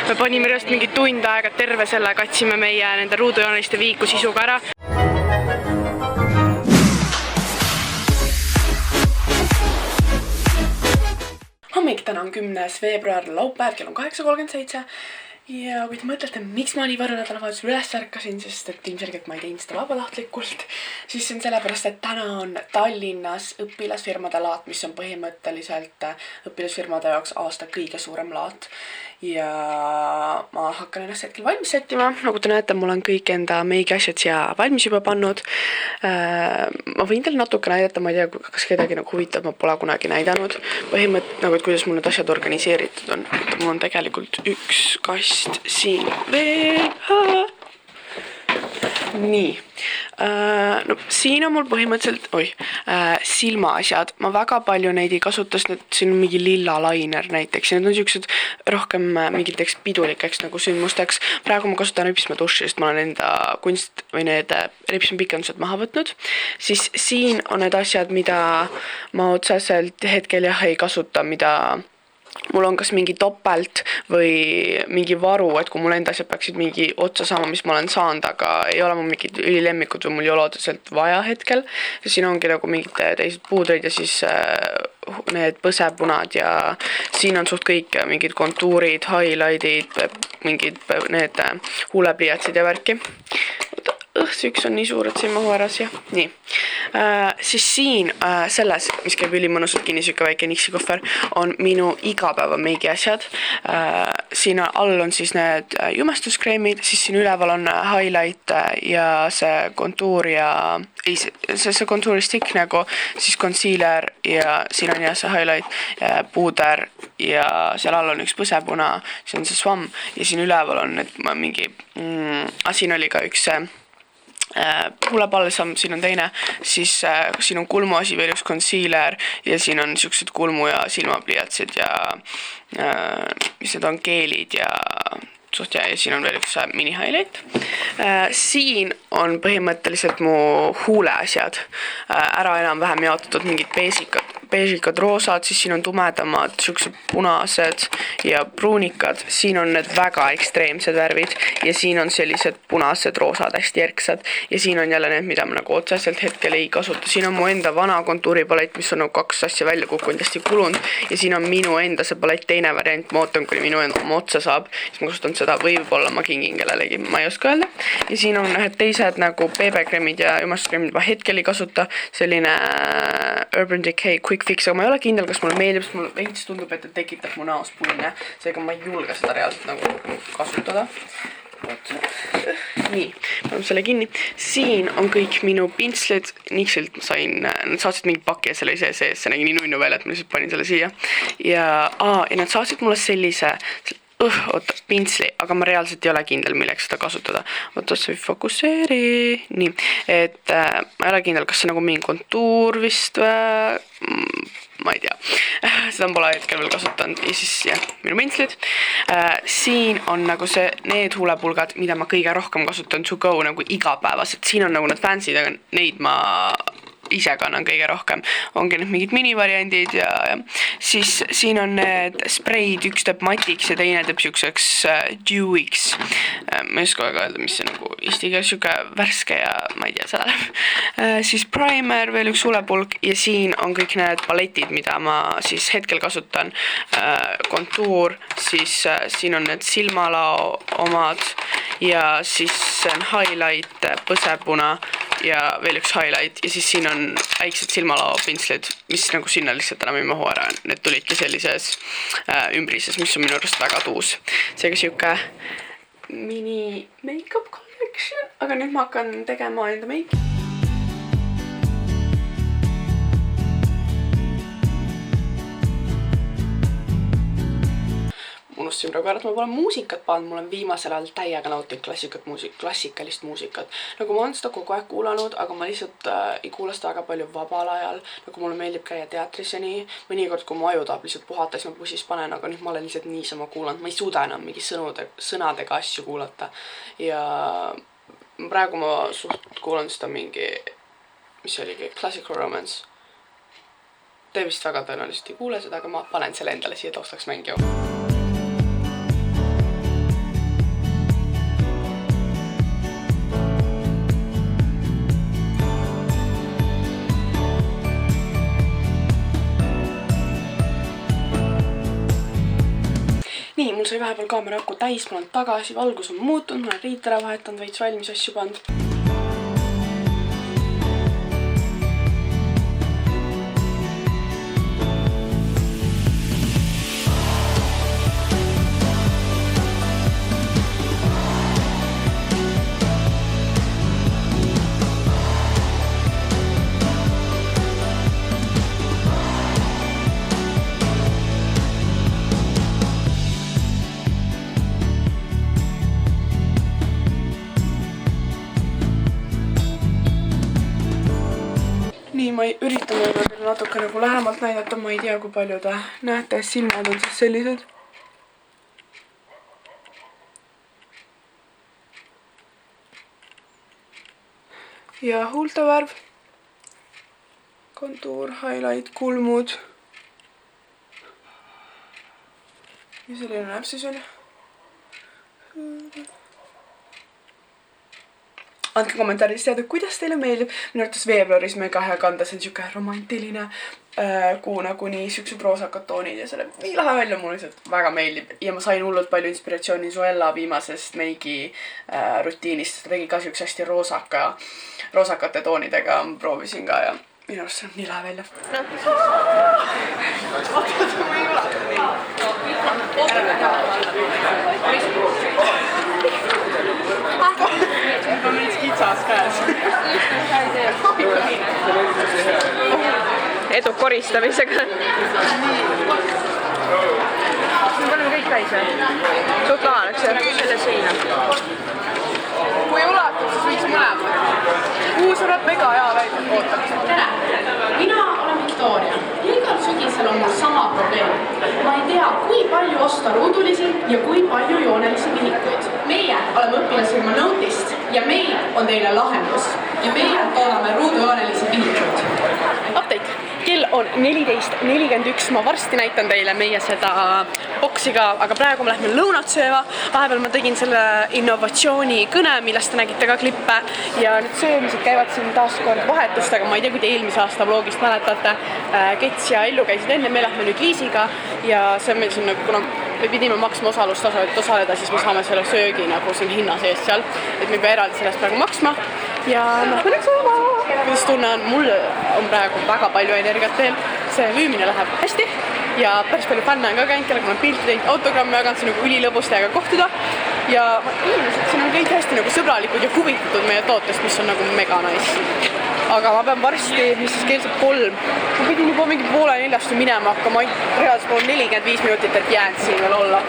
Me panime just mingi tund aega terve selle, katsime meie nende ruudujooneliste viiku sisuga ära. Hommik, täna on 10. veebruar, laupäev, kell on 8:37. Ja kui te mõtlete, miks ma nii varju nädalavahetusel üles ärkasin, sest et ilmselgelt ma ei teinud seda vabatahtlikult, siis see on sellepärast, et täna on Tallinnas õpilasfirmade laat, mis on põhimõtteliselt õpilasfirmade jaoks aasta kõige suurem laat. Ja ma hakkan ennast hetkel valmis sättima. Nagu te näete, mul on kõik enda meigi asjad siia valmis juba pannud. Ma võin teile natuke näidata, ma ei tea, kas kedagi nagu huvitab, ma pole kunagi näidanud. Nagu, et kuidas mul need asjad organiseeritud on. Mul on tegelikult üks kast siin veel. Nii. No, siin on mul põhimõtteliselt silmaasjad. Ma väga palju neid ei kasutas, siin on mingi lilla lainer näiteks ja need on siuksed rohkem mingiteks pidulikeks nagu sündmusteks. Praegu ma kasutan ripsme duši, sest ma olen enda kunst või need ripsme pikendused maha võtnud. Siis siin on need asjad, mida ma otseselt hetkel ei kasuta, mida mul on kas mingi topelt või mingi varu, et kui mul enda asjad peaksid mingi otsa saama, mis ma olen saanud, aga ei ole mul mingid ülilemmikud või mul ei ole otseselt vaja hetkel. Siin ongi nagu mingid teised puudrid ja siis need põsepunad ja siin on suht kõik mingid kontuurid, highlightid, mingid need huulepliiatsid ja värki. See üks on nii suur, et see ei mahu ära siia. Nii. Siis siin selles, mis käib ülimõnusalt kinni, siuke väike niksi-kohver, on minu igapäeva meigi asjad. Siin all on siis need jumestuskreemid, siis siin üleval on highlight ja see kontuur ja see kontuuri stick nagu, siis concealer ja siin on see highlight, puuder ja seal all on üks põsepuna, see on see swamm ja siin üleval on need mingi, siin oli ka üks huulepalsam, siin on teine, siis siin on kulmuasi veel üks concealer ja siin on siuksed kulmu ja silmapliiatsid ja mis need on, keelid ja siin on veel üks mini highlight. Siin on põhimõtteliselt mu huuleasjad ära enam-vähem jaotatud mingid beežikad roosad, siis siin on tumedamad, siuksed punased ja pruunikad, siin on need väga ekstreemsed värvid ja siin on sellised punased roosad, hästi järksad ja siin on jälle need, mida ma nagu otseselt hetkel ei kasuta. Siin on mu enda vana kontuuripalett, mis on nagu 2 asja välja kukkunud, hästi kulunud ja siin on minu enda see palett teine variant, ma ootan, kuni minu oma otsa saab, siis ma kasutan seda, võib-olla ma kingin kellelegi, ma ei oska öelda. Ja siin on ühed teised nagu BB-kreemid ja jumestuskreemid, ma hetkel ei kasuta, selline Urban Decay Quick Fix, aga ma ei ole kindel, kas mulle meeldib, sest mulle veits tundub, et tekitab mu näos punne, seega ma ei julge seda reaalselt nagu kasutada. Nii, paneme selle kinni. Siin on kõik minu pintslid, Nixilt sain, nad saatsid mingi pakki ja selle sees, see nägi nii nunnu veel, et ma lihtsalt panin selle siia. Ja nad saatsid mulle sellise pintsli, aga ma reaalselt ei ole kindel, milleks seda kasutada. Oota, see fokusseeri. Nii, et ma ei ole kindel, kas see nagu mingi kontuur vist või ma ei tea. Seda pole hetkel veel kasutanud ja siis jah, minu pintslid. Siin on nagu need huulepulgad, mida ma kõige rohkem kasutan to go nagu igapäevased. Siin on nagu need fancy'd, aga neid ma ise kannan kõige rohkem. Ongi need mingid minivariandid ja siis siin on need spreid, üks teeb matiks ja teine teeb siukseks dewiks. Ma ei oska väga öelda, mis see nagu istiga siuke värske ja ma ei tea, seda läheb. Siis primer, veel üks huulepulg ja siin on kõik need paletid, mida ma siis hetkel kasutan. Kontuur, siis siin on need silmalao omad ja siis on highlight, põsepuna ja veel üks highlight ja siis siin on väiksed silmalao pintslid, mis nagu sinna lihtsalt enam ei mahu ära. Need tulidki sellises ümbrises, mis on minu arust väga tuus. Seega siuke mini make-up collection, aga nüüd ma hakkan tegema enda meiki. Unustasin praegu ära, et ma pole muusikat pannud, mul on viimasel ajal täiega nautinud klassikalist muusikat. Nagu ma olen seda kogu aeg kuulanud, aga ma lihtsalt ei kuula seda väga palju vabal ajal. Nagu mulle meeldib käia teatris ja nii. Mõnikord, kui mu aju tahab lihtsalt puhata, siis ma bussis panen, aga nüüd ma olen lihtsalt niisama kuulanud. Ma ei suuda enam mingi sõnadega asju kuulata. Ja praegu ma suht kuulan seda mingi, mis oligi, Classical Romance. Te vist väga tõenäoliselt ei kuule seda, aga ma panen selle endale siia taustaks mängima. mul sai vahepeal kaamera aku täis, ma olen tagasi, valgus on muutunud, ma olen riid ära vahetanud, veits valmis asju pannud. Nii, ma üritan teile natuke nagu lähemalt näidata, ma ei tea, kui palju te näete, silmad on siis sellised. Ja huultevärv, kontuur, highlight, kulmud. Ja selline näeb siis veel. Andke kommentaaris teada, kuidas teile meeldib. Minu arvates veebruaris mega hea kanda, see on siuke romantiline kuu nagu nii siuksed roosakad toonid ja selle nii lahe välja mulle lihtsalt väga meeldib. Ja ma sain hullult palju inspiratsiooni Zoella viimasest meigi rutiinist. Ta tegi ka siukse hästi roosakate toonidega, ma proovisin ka ja minu arust see on nii lahe välja. On nüüd kitsas käes. Edu koristamisega. Me paneme kõik täis või? Suht lahe oleks see. Selle seina. Kui ulatud, siis võiks mõlemad. Uus on mega hea välja. Ootaks. Tere! Mina olen Victoria. Igal sügisel on mul sama probleem. Ma ei tea, kui palju osta ruudulisi ja kui palju joonelisi vihikuid. Meie oleme õpilasfirma Notist ja meil on teile lahendus. Ja meie toodame ruudujoonelisi vihikuid. Update! Kell on 14.41, ma varsti näitan teile meie seda boksiga, aga praegu me lähme lõunat sööma. Vahepeal ma tegin selle innovatsiooni kõne, millest te nägite ka klippe ja nüüd söömised käivad siin taas kord vahetustega. Ma ei tea, kui te eelmise aasta vlogist mäletate. Kets ja Ellu käisid enne, me lähme nüüd Liisiga ja see on meil siin nagu, kuna me pidime maksma osalustasu, et osaleda, siis me saame selle söögi nagu siin hinna sees seal, et me pea eraldi sellest praegu maksma ja me lähme nüüd sööma. Kuidas tunne on? Mul on praegu väga palju energiat veel, see müümine läheb hästi ja päris palju fänne on ka käinud, kellega ma olen pilti teinud, autogrammi jaganud, see nagu ülilõbus teiega kohtuda ja inimesed siin on kõik hästi nagu sõbralikud ja huvitatud meie tootest, mis on nagu mega nice. Aga ma pean varsti, mis siis kell saab 3. Ma pidin juba mingi 3:30 minema hakkama, reaalselt on 45 minutit, et jäänud siin veel olla.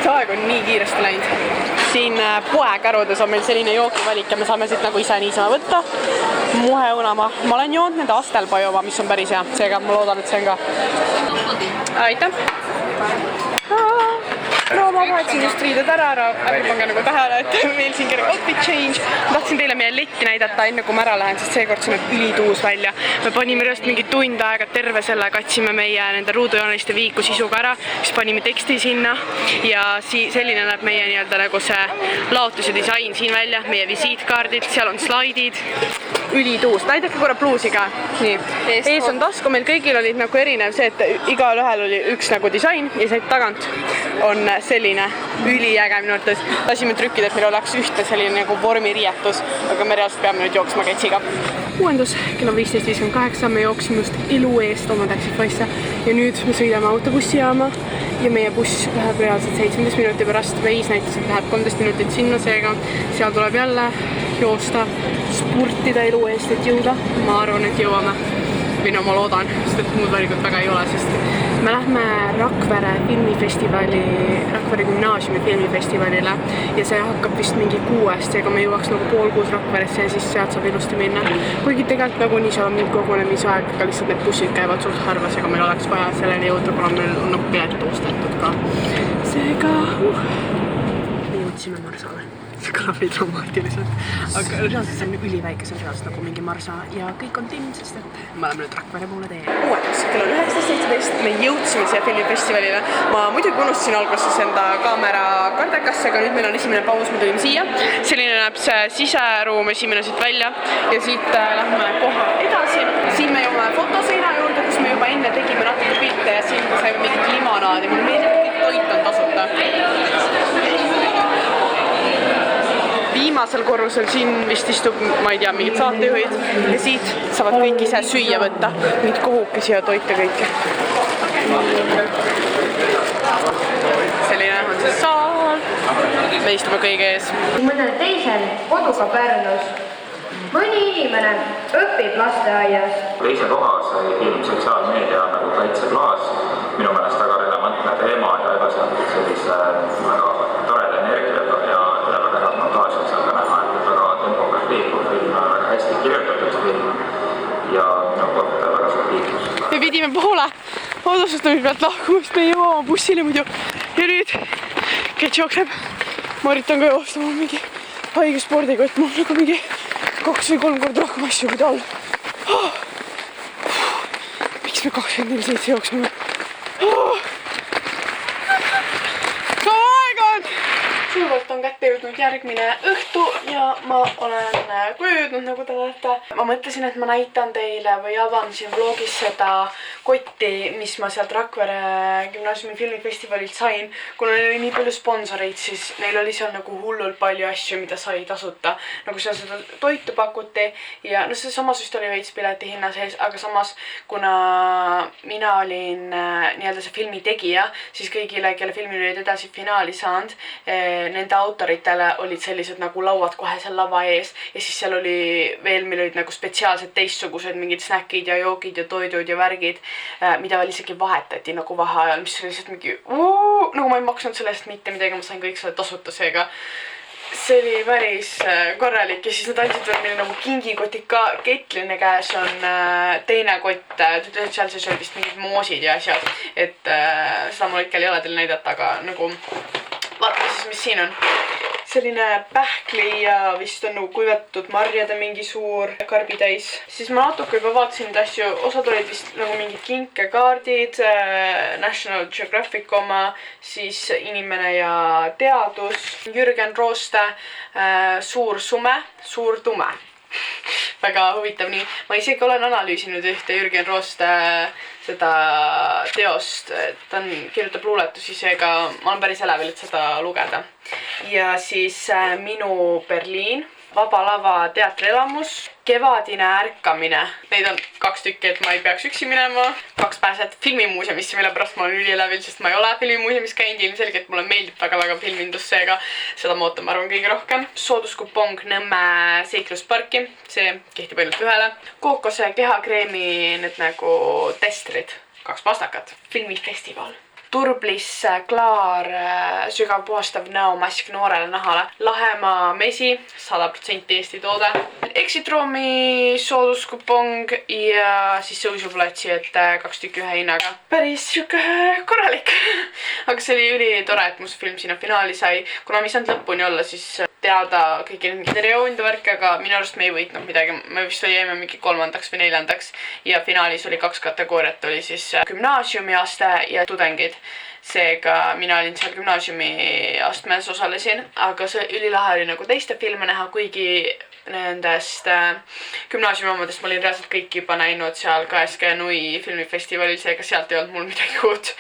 See aeg on nii kiiresti läinud. Siin poekärudes on meil selline jookivalik ja me saame siit nagu ise niisama võtta. Muheõunama. Ma olen joonud nende Astelpajova, mis on päris hea. Seega ma loodan, et see on ka. Aitäh! No ma vahetsin just riided ära, ärge pange nagu tähele, et meil siin kerge outfit change. Ma tahtsin teile meie letti näidata enne, kui ma ära lähen, sest seekord see näeb ülituus välja. Me panime just mingi tund aega terve selle, katsime meie nende ruudujooneliste vihiku sisuga ära, siis panime teksti sinna ja selline näeb meie nii-öelda nagu see laotuse disain siin välja, meie visiitkaardid, seal on slaidid. Ülituus. Näidake korra pluusi ka. Nii. Ees on tasku, meil kõigil olid nagu erinev see, et igal ühel oli üks nagu disain ja see tagant on selline üliäge minu arvates. Lasime trükkida, et meil oleks ühte selline nagu vormiriietus, aga me reaalselt peame nüüd jooksma ketsiga. Uuendus, kell on 15.58, me jooksime just elu eest oma Taxifice'e ja nüüd me sõidame autobussijaama ja meie buss läheb reaalselt 17 minuti pärast. Veis näitas, et läheb 13 minutit sinna, seega seal tuleb jälle joosta, spurtida elu eest, et jõuda. Ma arvan, et jõuame. Või no ma loodan, sest et muud valikut väga ei ole, sest me lähme Rakvere filmifestivali, Rakvere gümnaasiumi filmifestivalile ja see hakkab vist mingi 6, seega me jõuaks nagu pool 6 Rakveresse ja siis sealt saab ilusti minna. Kuigi tegelikult nagu nii seal on mingi kogunemisaeg, aga lihtsalt need bussid käivad suht harva, seega meil oleks vaja selleni jõuda, kuna meil on nagu piletit ostetud ka. Seega me jõudsime Marsale. See kõlab nii dramaatiliselt, aga reaalselt see on üliväike, see on reaalselt nagu mingi Marsa ja kõik on timm, sest et me oleme nüüd Rakvere poole tee. Uuendus, kell on 19.17, me jõudsime siia filmifestivalile. Ma muidugi unustasin alguses enda kaamera kardekasse, aga nüüd meil on esimene paus, me tulime siia. Selline näeb see siseruum esimene siit välja ja siit lähme kohe edasi. Siin me jõuame fotoseina juurde, kus me juba enne tegime natuke pilte ja siin saime mingit limonaadi. Mulle meeldib kõik toit on tasuta. Viimasel korrusel siin vist istub, ma ei tea, mingid saatejuhid ja siit saavad kõik ise süüa võtta, mingid kohukesi ja toite kõike. Selline on see saal. Me istume kõige ees. Mõnel teisel koduga Pärnus. Mõni inimene õpib lasteaias. Teise koha sai film seksuaalmeedia nagu kaitseklaas. Minu meelest väga relevantne teema ja edasi on sellise väga toreda energiaga ja väga head montaaži seal ka näha, et väga tempoga liikuv film, väga hästi kirjutatud film ja minu poolt väga suur liiklus. Me pidime poole autostustamise pealt lahkuma, sest me ei jõua oma bussile muidu. Ja nüüd Kets jookseb. Ma üritan ka joostama mingi haige spordikott, mul nagu mingi 2 või 3 korda rohkem asju kui tal. Miks me 24/7 jookseme? Kaua aega on? Sujuvalt on kätte jõudnud järgmine õhtu ja ma olen koju jõudnud, nagu te näete. Ma mõtlesin, et ma näitan teile või avan siin vlogis seda kotti, mis ma sealt Rakvere gümnaasiumi filmifestivalilt sain. Kuna neil oli nii palju sponsoreid, siis neil oli seal nagu hullult palju asju, mida sai tasuta. Nagu seal seda toitu pakuti ja no see samas vist oli veits pileti hinna sees, aga samas kuna mina olin nii-öelda see filmi tegija, siis kõigile, kelle filmil olid edasi finaali saanud, nende autoritele olid sellised nagu lauad kohe seal lava ees ja siis seal oli veel, meil olid nagu spetsiaalsed teistsugused mingid snäkid ja joogid ja toidud ja värgid, mida veel isegi vahetati nagu vaheajal, mis oli lihtsalt mingi nagu ma ei maksnud selle eest mitte midagi, ma sain kõik selle tasuta, seega see oli päris korralik ja siis nad andsid veel meile nagu kingikotid ka. Ketline käes on teine kott, seal sees oli vist mingid moosid ja asjad, et seda mul ikka ei ole teile näidata, aga nagu vaatame siis, mis siin on. Selline pähkli ja vist on nagu kuivatatud marjade mingi suur karbitäis. Siis ma natuke juba vaatasin neid asju, osad olid vist nagu mingid kinkekaardid, National Geographic oma, siis Inimene ja teadus, Jürgen Rooste, Suur sume, suur tume. Väga huvitav, nii. Ma isegi olen analüüsinud ühte Jürgen Rooste seda teost, ta kirjutab luuletusi, seega ma olen päris elevil, et seda lugeda. Ja siis Minu Berliin, Vaba lava teatrielamus, Kevadine ärkamine. Neid on 2 tükki, et ma ei peaks üksi minema. 2 pääset filmimuuseumisse, mille pärast ma olen ülielevil, sest ma ei ole filmimuuseumis käinud. Ilmselgelt mulle meeldib väga filmindus, seega seda ma ootan, ma arvan, kõige rohkem. Sooduskupong Nõmme seiklusparki, see kehtib ainult ühele. Kookose kehakreemi need nagu testrid, 2 pastakat. Filmifestival. Turblis klaar, sügav puhastav näomask noorele nahale. Lahemaa mesi, 100% Eesti toode. Exitroomi sooduskupong ja siis Sõusuplatsi, et 2 tükki ühe hinnaga. Päris siuke korralik. Aga see oli üli tore, et mu film sinna finaali sai. Kuna me ei saanud lõpuni olla, siis teada kõiki intervjuunde värki, aga minu arust me ei võitnud midagi. Me vist jäime mingi 3. või 4. ja finaalis oli 2 kategooriat, oli siis gümnaasiumiaste ja tudengid. Seega mina olin seal gümnaasiumi astmes, osalesin, aga see ülilahe oli nagu teiste filme näha, kuigi nendest gümnaasiumi omadest ma olin reaalselt kõik juba näinud seal KSK Nui filmifestivalil, seega sealt ei olnud mul midagi uut.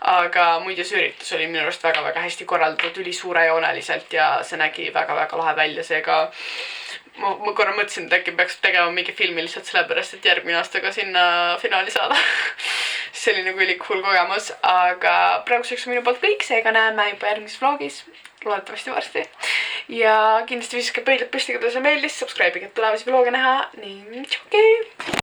Aga muidu see üritus oli minu arust väga hästi korraldatud, üli suurejooneliselt ja see nägi väga lahe välja, seega ma korra mõtlesin, et äkki peaks tegema mingi filmi lihtsalt sellepärast, et järgmine aasta ka sinna finaali saada. See oli nagu üli cool kogemus, aga praeguseks on minu poolt kõik, seega näeme juba järgmises vlogis, loodetavasti varsti. Ja kindlasti viske pöidlad püsti, kui teile see meeldis, subscribe'iga tulevasi vloge näha ning tšauki!